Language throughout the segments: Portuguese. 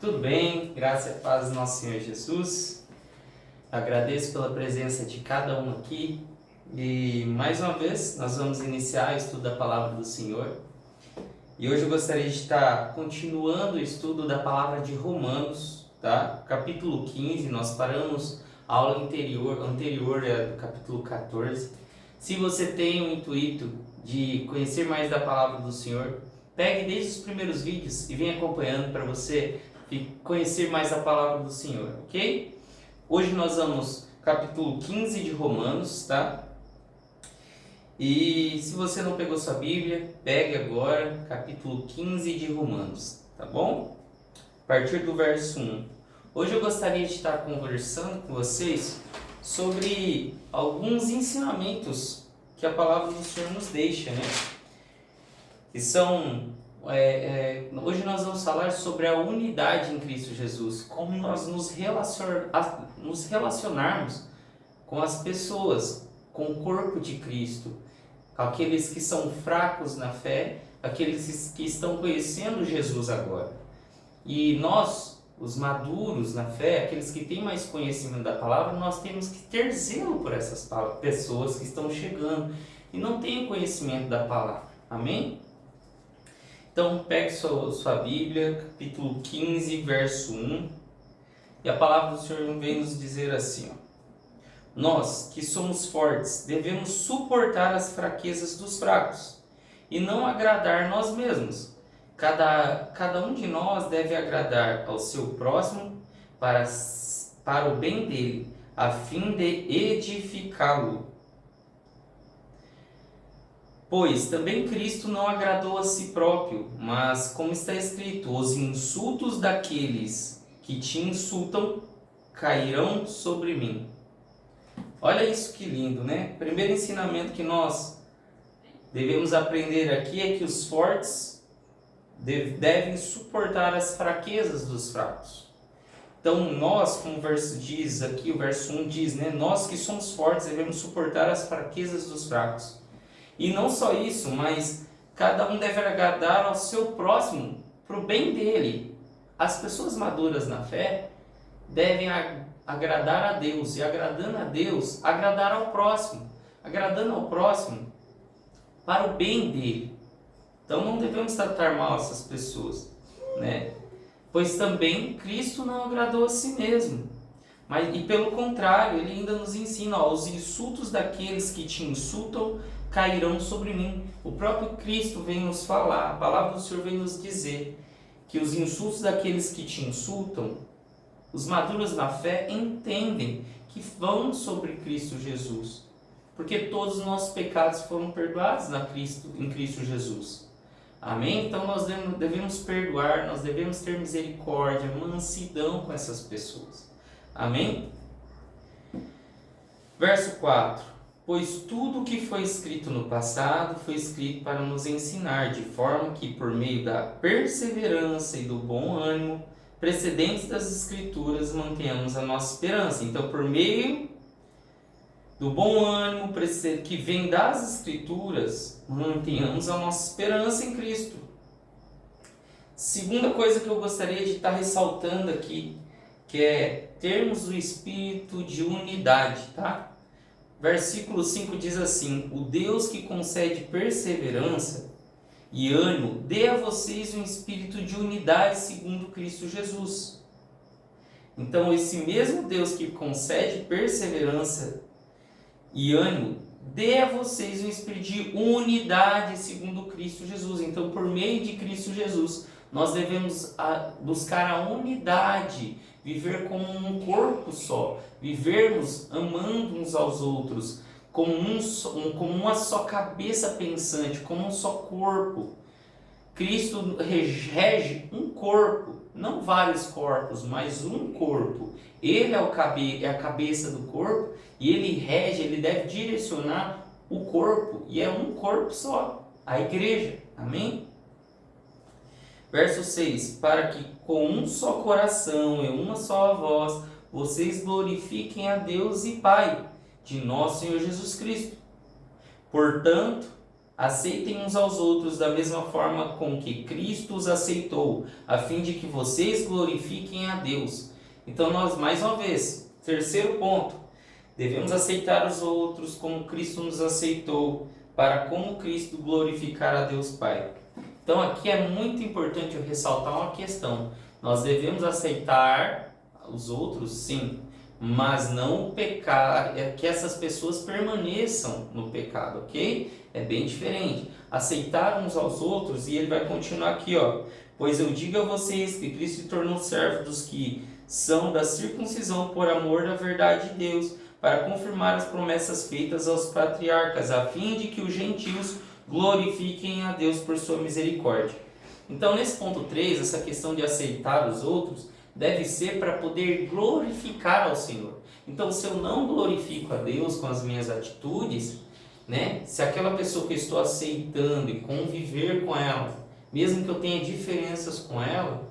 Tudo bem? Graça e paz do nosso Senhor Jesus. Agradeço pela presença de cada um aqui e mais uma vez nós vamos iniciar o estudo da Palavra do Senhor. E hoje eu gostaria de estar continuando o estudo da Palavra de Romanos, tá? Capítulo 15, nós paramos a aula anterior do capítulo 14. Se você tem o intuito de conhecer mais da Palavra do Senhor, pegue desde os primeiros vídeos e venha acompanhando para você conhecer mais a Palavra do Senhor, ok? Hoje nós vamos capítulo 15 de Romanos, tá? E se você não pegou sua Bíblia, pegue agora capítulo 15 de Romanos, tá bom? A partir do verso 1. Hoje eu gostaria de estar conversando com vocês sobre alguns ensinamentos que a Palavra do Senhor nos deixa, né? Que são... hoje nós vamos falar sobre a unidade em Cristo Jesus, como nós nos relacionarmos com as pessoas, com o corpo de Cristo, aqueles que são fracos na fé, aqueles que estão conhecendo Jesus agora. E nós, os maduros na fé, aqueles que têm mais conhecimento da palavra, nós temos que ter zelo por essas pessoas que estão chegando e não têm conhecimento da palavra. Amém? Então, pegue sua Bíblia, capítulo 15, verso 1, e a palavra do Senhor vem nos dizer assim, ó: nós, que somos fortes, devemos suportar as fraquezas dos fracos, e não agradar nós mesmos. Cada um de nós deve agradar ao seu próximo para o bem dele, a fim de edificá-lo. Pois também Cristo não agradou a si próprio, mas, como está escrito, os insultos daqueles que te insultam cairão sobre mim. Olha isso que lindo, né? O primeiro ensinamento que nós devemos aprender aqui é que os fortes devem suportar as fraquezas dos fracos. Então nós, como o verso diz aqui, o verso 1 diz, né? Nós que somos fortes devemos suportar as fraquezas dos fracos. E não só isso, mas cada um deve agradar ao seu próximo para o bem dele. As pessoas maduras na fé devem agradar a Deus, e agradando a Deus, agradar ao próximo. Agradando ao próximo para o bem dele. Então não devemos tratar mal essas pessoas, né? Pois também Cristo não agradou a si mesmo. E pelo contrário, ele ainda nos ensina, ó, os insultos daqueles que te insultam cairão sobre mim. O próprio Cristo vem nos falar, a palavra do Senhor vem nos dizer que os insultos daqueles que te insultam, os maduros na fé entendem que vão sobre Cristo Jesus, porque todos os nossos pecados foram perdoados em Cristo Jesus. Amém? Então nós devemos perdoar, nós devemos ter misericórdia, mansidão com essas pessoas. Amém? Verso 4. Pois tudo o que foi escrito no passado foi escrito para nos ensinar, de forma que, por meio da perseverança e do bom ânimo precedentes das Escrituras, mantenhamos a nossa esperança. Então, por meio do bom ânimo que vem das Escrituras, mantenhamos a nossa esperança em Cristo. Segunda coisa que eu gostaria de estar ressaltando aqui, que é termos o espírito de unidade, tá? Versículo 5 diz assim: o Deus que concede perseverança e ânimo dê a vocês um espírito de unidade segundo Cristo Jesus. Então esse mesmo Deus que concede perseverança e ânimo dê a vocês um espírito de unidade segundo Cristo Jesus. Então, por meio de Cristo Jesus, nós devemos buscar a unidade, viver como um corpo só, vivermos amando uns aos outros, como uma só cabeça pensante, como um só corpo. Cristo rege um corpo, não vários corpos, mas um corpo. Ele é a cabeça do corpo e ele rege, ele deve direcionar o corpo, e é um corpo só, a igreja. Amém? Verso 6, para que com um só coração e uma só voz, vocês glorifiquem a Deus e Pai, de nosso Senhor Jesus Cristo. Portanto, aceitem uns aos outros da mesma forma com que Cristo os aceitou, a fim de que vocês glorifiquem a Deus. Então nós, mais uma vez, terceiro ponto, devemos aceitar os outros como Cristo nos aceitou, para como Cristo glorificar a Deus Pai. Então aqui é muito importante eu ressaltar uma questão. Nós devemos aceitar os outros, sim, mas não pecar, que essas pessoas permaneçam no pecado, ok? É bem diferente. Aceitar uns aos outros, e ele vai continuar aqui, ó. Pois eu digo a vocês que Cristo se tornou servo dos que são da circuncisão por amor da verdade de Deus, para confirmar as promessas feitas aos patriarcas, a fim de que os gentios glorifiquem a Deus por sua misericórdia. Então, nesse ponto 3, essa questão de aceitar os outros deve ser para poder glorificar ao Senhor. Então, se eu não glorifico a Deus com as minhas atitudes, né? Se aquela pessoa que eu estou aceitando e conviver com ela, mesmo que eu tenha diferenças com ela,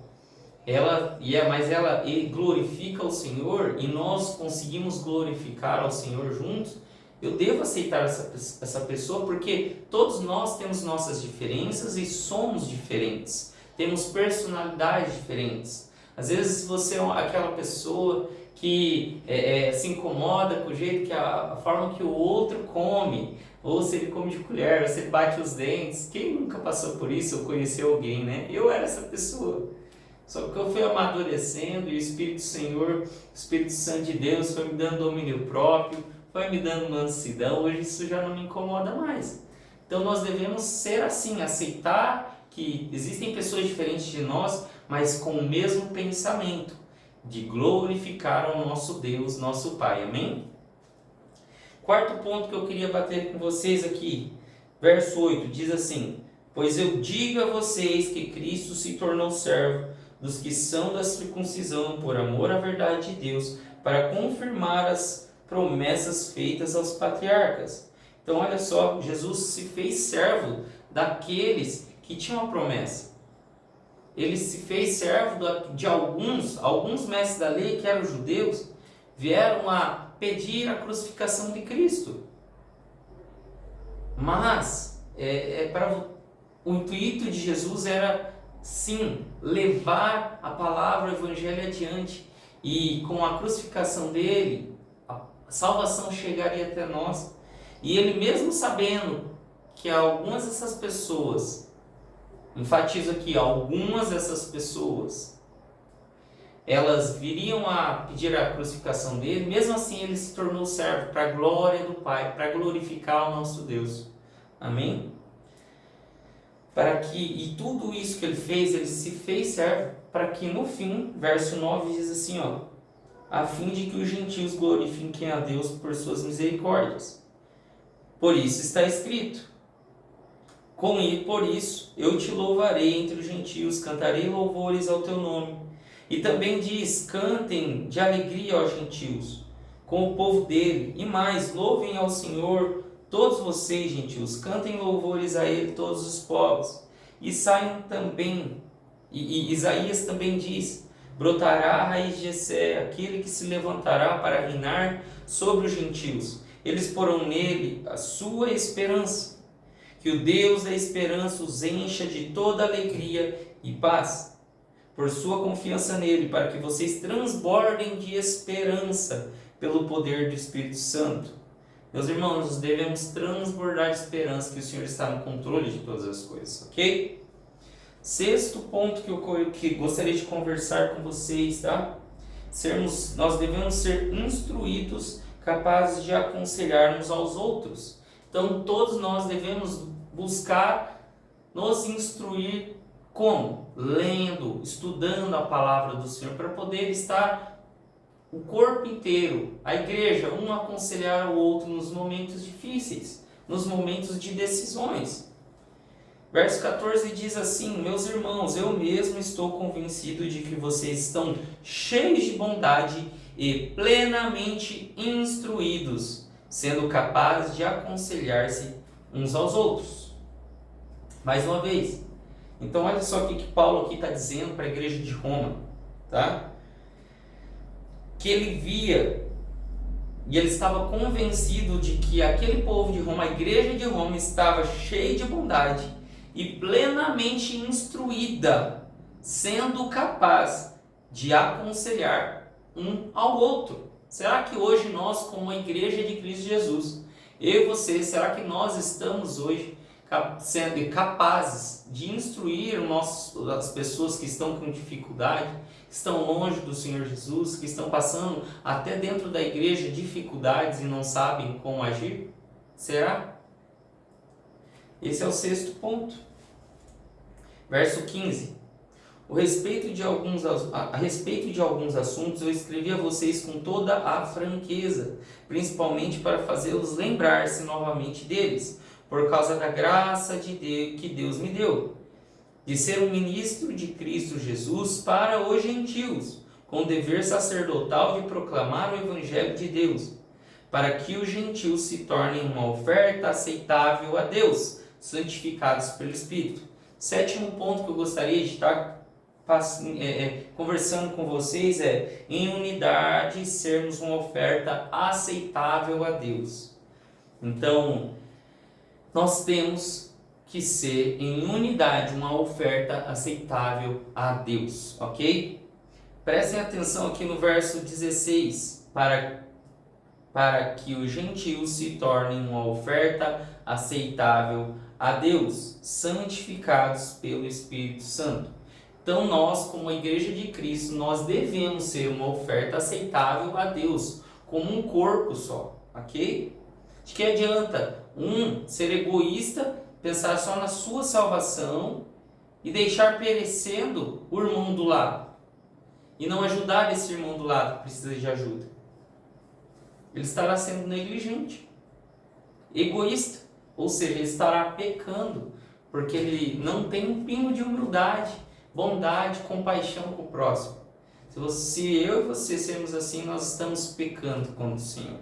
mas ela glorifica o Senhor e nós conseguimos glorificar ao Senhor juntos, eu devo aceitar essa pessoa, porque todos nós temos nossas diferenças e somos diferentes, temos personalidades diferentes. Às vezes você é aquela pessoa que se incomoda com o jeito que a forma que o outro come, ou se ele come de colher, ou se ele bate os dentes. Quem nunca passou por isso ou conheceu alguém, né? Eu era essa pessoa. Só que eu fui amadurecendo e o Espírito Santo de Deus foi me dando domínio próprio, foi me dando mansidão. Hoje isso já não me incomoda mais. Então nós devemos ser assim, aceitar que existem pessoas diferentes de nós, mas com o mesmo pensamento de glorificar ao nosso Deus, nosso Pai. Amém? Quarto ponto que eu queria bater com vocês aqui, verso 8, diz assim: pois eu digo a vocês que Cristo se tornou servo dos que são da circuncisão por amor à verdade de Deus, para confirmar as promessas feitas aos patriarcas. Então olha só, Jesus se fez servo daqueles que tinham a promessa. Ele se fez servo de alguns mestres da lei, que eram judeus, vieram a pedir a crucificação de Cristo. Mas o intuito de Jesus era, sim, levar a palavra, o evangelho adiante. E com a crucificação dele, a salvação chegaria até nós. E ele, mesmo sabendo que algumas dessas pessoas, enfatizo aqui, algumas dessas pessoas, elas viriam a pedir a crucificação dele, mesmo assim ele se tornou servo para a glória do Pai, para glorificar o nosso Deus. Amém? E tudo isso que ele fez, ele se fez servo para que no fim, verso 9 diz assim, ó, a fim de que os gentios glorifiquem a Deus por suas misericórdias. Por isso está escrito: por isso eu te louvarei entre os gentios, cantarei louvores ao teu nome. E também diz: cantem de alegria aos gentios, com o povo dele. E mais, louvem ao Senhor todos vocês, gentios, cantem louvores a ele todos os povos. E saiam também, e Isaías também diz: brotará a raiz de Jessé, aquele que se levantará para reinar sobre os gentios. Eles porão nele a sua esperança. Que o Deus da esperança os encha de toda alegria e paz, por sua confiança nele, para que vocês transbordem de esperança pelo poder do Espírito Santo. Meus irmãos, nós devemos transbordar de esperança que o Senhor está no controle de todas as coisas, ok? Sexto ponto que gostaria de conversar com vocês, tá? Nós devemos ser instruídos, capazes de aconselhar uns aos outros. Então, todos nós devemos buscar nos instruir como? Lendo, estudando a palavra do Senhor, para poder estar o corpo inteiro, a igreja, um aconselhar o outro nos momentos difíceis, nos momentos de decisões. Verso 14 diz assim: meus irmãos, eu mesmo estou convencido de que vocês estão cheios de bondade e plenamente instruídos, sendo capazes de aconselhar-se uns aos outros. Mais uma vez, então olha só o que Paulo aqui está dizendo para a igreja de Roma, tá? Que ele via E ele estava convencido de que aquele povo de Roma, a igreja de Roma, estava cheia de bondade e plenamente instruída, sendo capaz de aconselhar um ao outro. Será que hoje nós, como a igreja de Cristo Jesus, eu e você, será que nós estamos hoje sendo capazes de instruir as pessoas que estão com dificuldade, que estão longe do Senhor Jesus, que estão passando até dentro da igreja dificuldades e não sabem como agir? Será? Esse é o 6º ponto. Verso 15. A respeito de alguns assuntos, eu escrevi a vocês com toda a franqueza, principalmente para fazê-los lembrar-se novamente deles, por causa da graça de Deus que Deus me deu, de ser um ministro de Cristo Jesus para os gentios, com o dever sacerdotal de proclamar o Evangelho de Deus, para que os gentios se tornem uma oferta aceitável a Deus, santificados pelo Espírito. 7º ponto que eu gostaria de estar conversando com vocês é: em unidade sermos uma oferta aceitável a Deus. Então, nós temos que ser em unidade uma oferta aceitável a Deus, ok? Prestem atenção aqui no verso 16, para que os gentios se tornem uma oferta aceitável a Deus, santificados pelo Espírito Santo. Então nós, como a igreja de Cristo, nós devemos ser uma oferta aceitável a Deus, como um corpo só, ok? De que adianta ser egoísta, pensar só na sua salvação e deixar perecendo o irmão do lado, e não ajudar esse irmão do lado que precisa de ajuda? Ele estará sendo negligente, egoísta, ou seja, ele estará pecando, porque ele não tem um pingo de humildade, bondade, compaixão com o próximo. Se eu e você sermos assim, nós estamos pecando contra o Senhor.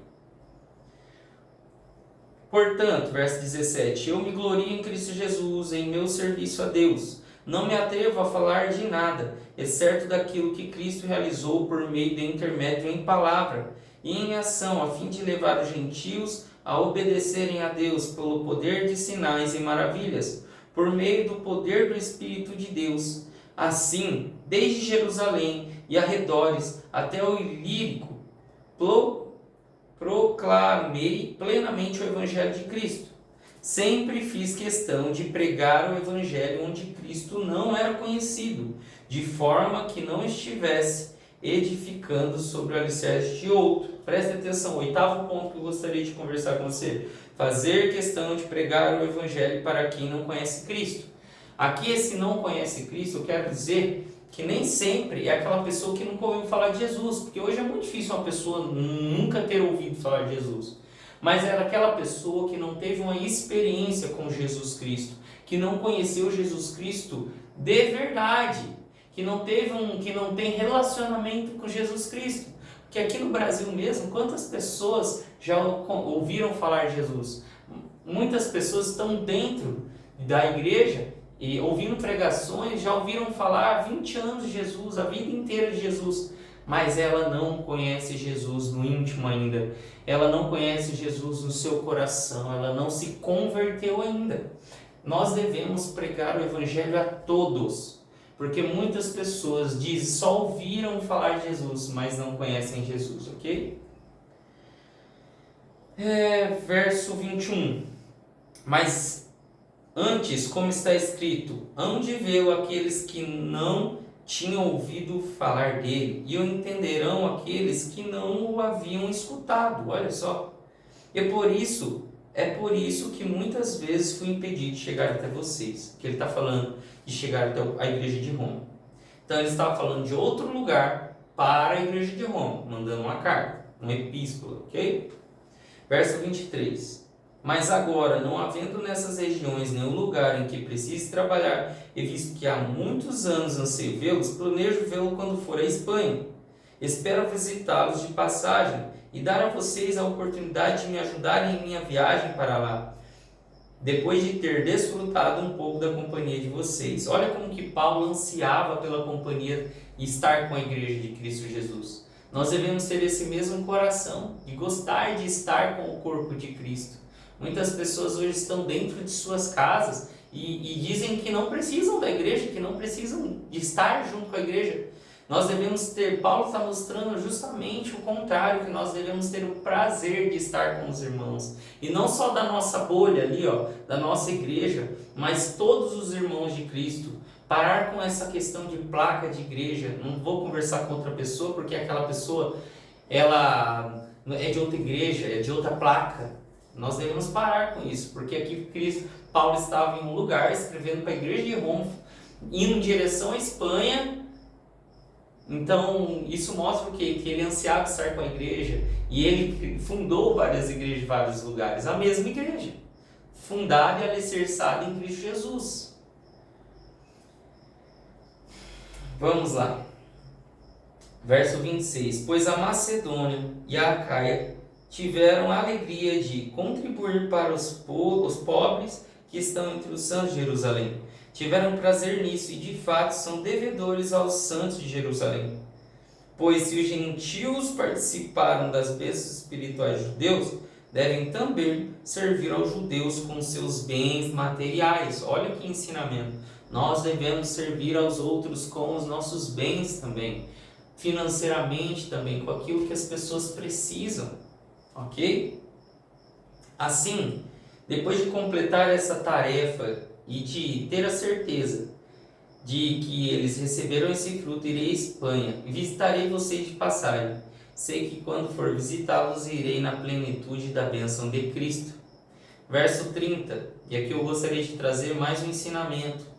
Portanto, verso 17, eu me glorio em Cristo Jesus, em meu serviço a Deus. Não me atrevo a falar de nada, exceto daquilo que Cristo realizou por meio de intermédio em palavra e em ação, a fim de levar os gentios a obedecerem a Deus pelo poder de sinais e maravilhas, por meio do poder do Espírito de Deus. Assim, desde Jerusalém e arredores até o Ilírico, proclamei plenamente o Evangelho de Cristo. Sempre fiz questão de pregar o Evangelho onde Cristo não era conhecido, de forma que não estivesse edificando sobre o alicerce de outro. Preste atenção, 8º ponto que eu gostaria de conversar com você. Fazer questão de pregar o Evangelho para quem não conhece Cristo. Aqui, esse não conhece Cristo, eu quero dizer que nem sempre é aquela pessoa que nunca ouviu falar de Jesus, porque hoje é muito difícil uma pessoa nunca ter ouvido falar de Jesus. Mas era aquela pessoa que não teve uma experiência com Jesus Cristo, que não conheceu Jesus Cristo de verdade, que não tem relacionamento com Jesus Cristo. Porque aqui no Brasil mesmo, quantas pessoas já ouviram falar de Jesus? Muitas pessoas estão dentro da igreja e ouvindo pregações, já ouviram falar há 20 anos de Jesus, a vida inteira de Jesus, mas ela não conhece Jesus no íntimo ainda, ela não conhece Jesus no seu coração, ela não se converteu ainda. Nós devemos pregar o Evangelho a todos, porque muitas pessoas dizem, só ouviram falar de Jesus, mas não conhecem Jesus, ok? Verso 21, mas antes, como está escrito, hão de vê-lo aqueles que não tinham ouvido falar dele, e o entenderão aqueles que não o haviam escutado. Olha só. É por isso que muitas vezes fui impedido de chegar até vocês. Que ele está falando de chegar até a igreja de Roma. Então ele estava falando de outro lugar para a igreja de Roma, mandando uma carta, uma epístola, ok? Verso 23. Mas agora, não havendo nessas regiões nenhum lugar em que precise trabalhar, e visto que há muitos anos anseio vê-los, planejo vê-lo quando for à Espanha. Espero visitá-los de passagem e dar a vocês a oportunidade de me ajudarem em minha viagem para lá, depois de ter desfrutado um pouco da companhia de vocês. Olha como que Paulo ansiava pela companhia e estar com a igreja de Cristo Jesus. Nós devemos ter esse mesmo coração de gostar de estar com o corpo de Cristo. Muitas pessoas hoje estão dentro de suas casas e dizem que não precisam da igreja, que não precisam de estar junto com a igreja. Nós devemos ter, Paulo está mostrando justamente o contrário, que nós devemos ter o prazer de estar com os irmãos. E não só da nossa bolha ali, da nossa igreja, mas todos os irmãos de Cristo. Parar com essa questão de placa de igreja. Não vou conversar com outra pessoa, porque aquela pessoa, ela é de outra igreja, é de outra placa. Nós devemos parar com isso, porque aqui Paulo estava em um lugar, escrevendo para a igreja de Roma, indo em direção à Espanha. Então, isso mostra o quê? Que ele ansiava estar com a igreja, e ele fundou várias igrejas em vários lugares, a mesma igreja, fundada e alicerçada em Cristo Jesus. Vamos lá. Verso 26. Pois a Macedônia e a Acaia tiveram a alegria de contribuir para os pobres que estão entre os santos de Jerusalém. Tiveram prazer nisso e de fato são devedores aos santos de Jerusalém. Pois se os gentios participaram das bênçãos espirituais de judeus, devem também servir aos judeus com seus bens materiais. Olha que ensinamento. Nós devemos servir aos outros com os nossos bens também, financeiramente também, com aquilo que as pessoas precisam, ok? Assim, depois de completar essa tarefa e de ter a certeza de que eles receberam esse fruto, irei à Espanha e visitarei vocês de passagem. Sei que quando for visitá-los, irei na plenitude da bênção de Cristo. Verso 30, e aqui eu gostaria de trazer mais um ensinamento.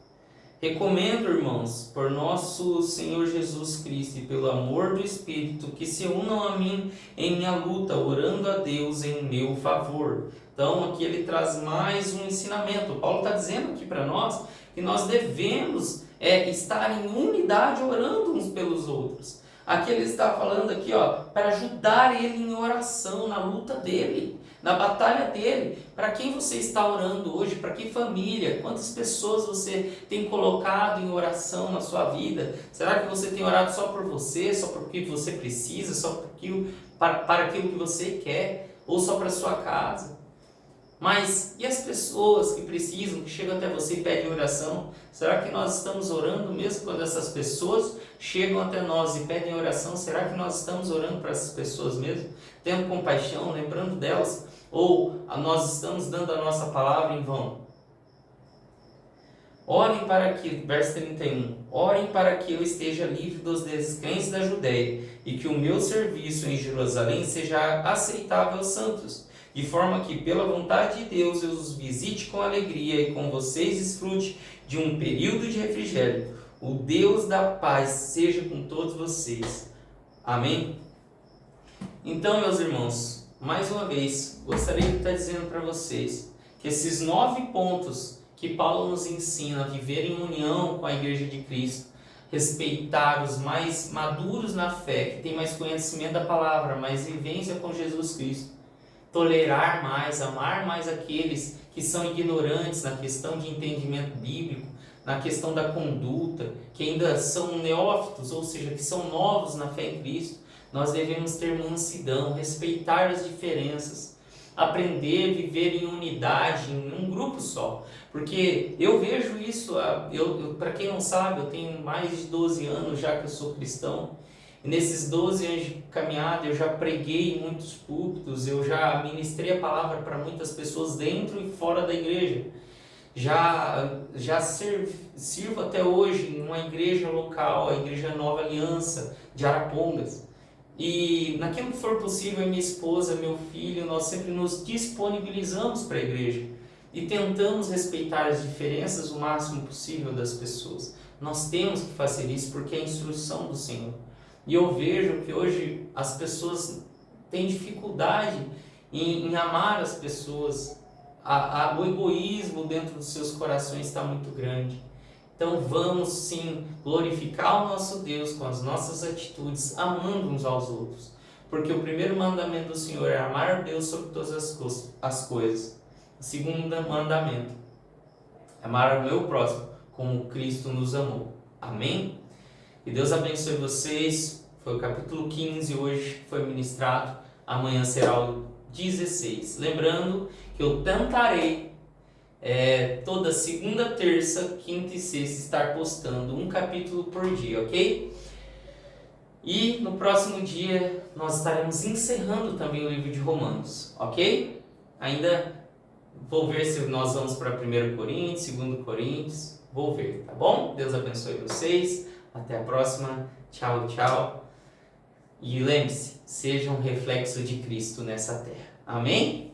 Recomendo, irmãos, por nosso Senhor Jesus Cristo e pelo amor do Espírito, que se unam a mim em minha luta, orando a Deus em meu favor. Então, aqui ele traz mais um ensinamento. Paulo está dizendo aqui para nós que nós devemos estar em unidade, orando uns pelos outros. Aqui ele está falando aqui, para ajudar ele em oração, na luta dele, na batalha dele. Para quem você está orando hoje? Para que família? Quantas pessoas você tem colocado em oração na sua vida? Será que você tem orado só por você, só por que você precisa, só por aquilo, para aquilo que você quer, ou só para a sua casa? Mas e as pessoas que precisam, que chegam até você e pedem oração? Será que nós estamos orando mesmo quando essas pessoas chegam até nós e pedem oração? Será que nós estamos orando para essas pessoas mesmo? Tendo compaixão, lembrando delas? Ou nós estamos dando a nossa palavra em vão? Orem para que, verso 31, orem para que eu esteja livre dos descrentes da Judéia e que o meu serviço em Jerusalém seja aceitável aos santos, de forma que, pela vontade de Deus, eu os visite com alegria e com vocês desfrute de um período de refrigério. O Deus da paz seja com todos vocês. Amém? Então, meus irmãos, mais uma vez, gostaria de estar dizendo para vocês que esses 9 pontos que Paulo nos ensina a viver em união com a Igreja de Cristo, respeitar os mais maduros na fé, que têm mais conhecimento da palavra, mais vivência com Jesus Cristo, tolerar mais, amar mais aqueles que são ignorantes na questão de entendimento bíblico, na questão da conduta, que ainda são neófitos, ou seja, que são novos na fé em Cristo. Nós devemos ter mansidão, respeitar as diferenças, aprender a viver em unidade, em um grupo só. Porque eu vejo isso, para quem não sabe, eu tenho mais de 12 anos já que eu sou cristão. E nesses 12 anos de caminhada eu já preguei em muitos púlpitos, eu já ministrei a palavra para muitas pessoas dentro e fora da igreja. Já sirvo até hoje em uma igreja local, a Igreja Nova Aliança de Arapongas. E naquilo que for possível, minha esposa, meu filho, nós sempre nos disponibilizamos para a igreja e tentamos respeitar as diferenças o máximo possível das pessoas. Nós temos que fazer isso porque é a instrução do Senhor. E eu vejo que hoje as pessoas têm dificuldade em amar as pessoas. O egoísmo dentro dos seus corações está muito grande. Então vamos sim glorificar o nosso Deus com as nossas atitudes, amando uns aos outros. Porque o primeiro mandamento do Senhor é amar Deus sobre todas as coisas. O segundo mandamento é amar o meu próximo como Cristo nos amou. Amém? Que Deus abençoe vocês. Foi o capítulo 15 hoje que foi ministrado. Amanhã será o 16. Lembrando que eu tentarei toda segunda, terça, quinta e sexta estar postando um capítulo por dia, ok? E no próximo dia nós estaremos encerrando também o livro de Romanos, ok? Ainda vou ver se nós vamos para 1 Coríntios, 2 Coríntios, vou ver, tá bom? Deus abençoe vocês, até a próxima, tchau, tchau. E lembre-se, seja um reflexo de Cristo nessa terra. Amém?